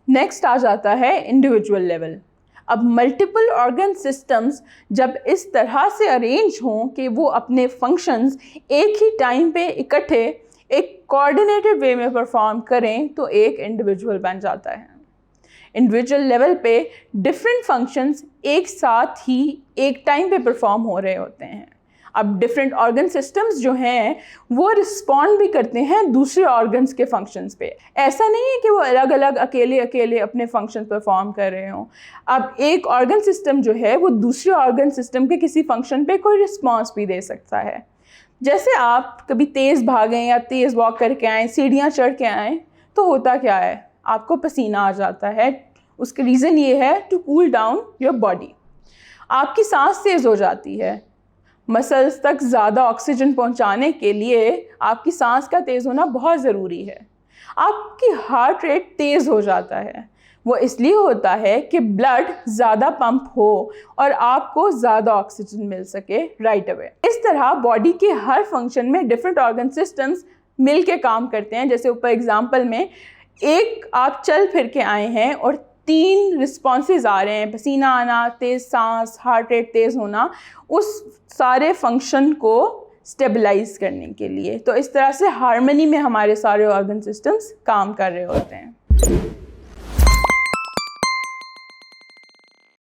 Next आ जाता है individual level. अब मल्टीपल ऑर्गन सिस्टम्स जब इस तरह से अरेंज हों कि वो अपने फंक्शंस एक ही टाइम पे इकट्ठे एक कोऑर्डिनेटेड वे में परफॉर्म करें तो एक इंडिविजुअल बन जाता है। इंडिविजुअल लेवल पे डिफरेंट फंक्शंस एक साथ ही एक टाइम पे परफॉर्म हो रहे होते हैं। अब डिफरेंट ऑर्गन सिस्टम्स जो हैं वो रिस्पॉन्ड भी करते हैं दूसरे ऑर्गन्स के फंक्शंस पे। ऐसा नहीं है कि वो अलग अलग अकेले अकेले अपने फंक्शन परफॉर्म कर रहे हों। अब एक ऑर्गन सिस्टम जो है वो दूसरे ऑर्गन सिस्टम के किसी फंक्शन पे कोई रिस्पॉन्स भी दे सकता है। जैसे आप कभी तेज़ भागें या तेज़ वॉक करके आएँ, सीढ़ियाँ चढ़ के आएँ, तो होता क्या है, आपको पसीना आ जाता है। उसका रीज़न ये है to cool down your body. आपकी सांस तेज़ हो जाती है। मसल्स तक ज़्यादा ऑक्सीजन पहुंचाने के लिए आपकी सांस का तेज़ होना बहुत ज़रूरी है। आपकी हार्ट रेट तेज़ हो जाता है। वो इसलिए होता है कि ब्लड ज़्यादा पंप हो और आपको ज़्यादा ऑक्सीजन मिल सके राइट अवे। इस तरह बॉडी के हर फंक्शन में डिफरेंट ऑर्गन सिस्टम्स मिल के काम करते हैं। जैसे ऊपर एग्जांपल में एक आप चल फिर के आए हैं और 3 रिस्पॉन्सेज आ रहे हैं, पसीना आना, तेज़ सांस, हार्ट रेट तेज़ होना, उस सारे फंक्शन को स्टेबलाइज करने के लिए। तो इस तरह से हार्मनी में हमारे सारे ऑर्गन सिस्टम्स काम कर रहे होते हैं।